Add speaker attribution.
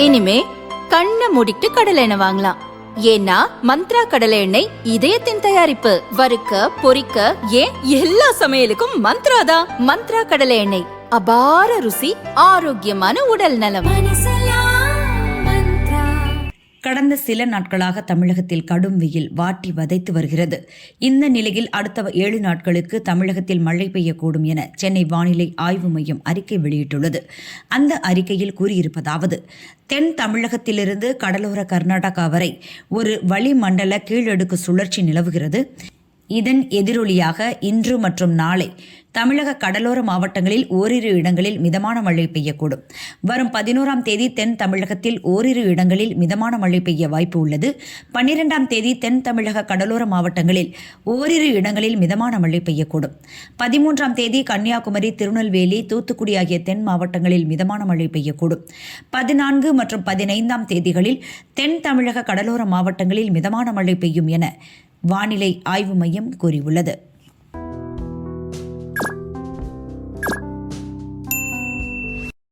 Speaker 1: இனிமே கண்ணை மூடிட்டு கடலை எண்ணெய் வாங்கலாம். ஏன்னா மந்த்ரா கடலை எண்ணெய் இதயத்தின் தயாரிப்பு. வறுக்க பொரிக்க ஏன் எல்லா சமையலுக்கும் மந்த்ரா தான். மந்த்ரா கடலை எண்ணெய், அபார ருசி, ஆரோக்கியமான உடல் நலம்.
Speaker 2: கடந்த சில நாட்களாக தமிழகத்தில் கடும் வெயில் வாட்டி வதைத்து வருகிறது. இந்த நிலையில் அடுத்த 7 நாட்களுக்கு தமிழகத்தில் மழை பெய்யக்கூடும் என சென்னை வானிலை ஆய்வு மையம் அறிக்கை வெளியிட்டுள்ளது. அந்த அறிக்கையில் கூறியிருப்பதாவது: தென் தமிழகத்திலிருந்து கடலோர கர்நாடகா வரை ஒரு வளிமண்டல கீழடுக்கு சுழற்சி நிலவுகிறது. இதன் எதிரொலியாக இன்று மற்றும் நாளை தமிழக கடலோர மாவட்டங்களில் ஓரிரு இடங்களில் மிதமான மழை பெய்யக்கூடும். வரும் 11ஆம் தேதி தென் தமிழகத்தில் ஓரிரு இடங்களில் மிதமான மழை பெய்ய வாய்ப்பு உள்ளது. 12ஆம் தேதி தென் தமிழக கடலோர மாவட்டங்களில் ஓரிரு இடங்களில் மிதமான மழை பெய்யக்கூடும். 13ஆம் தேதி கன்னியாகுமரி, திருநெல்வேலி, தூத்துக்குடி ஆகிய தென் மாவட்டங்களில் மிதமான மழை பெய்யக்கூடும். 14 மற்றும் 15ஆம் தேதிகளில் தென் தமிழக கடலோர மாவட்டங்களில் மிதமான மழை பெய்யும் என வானிலை ஆய்வு மையம் கூறியுள்ளது.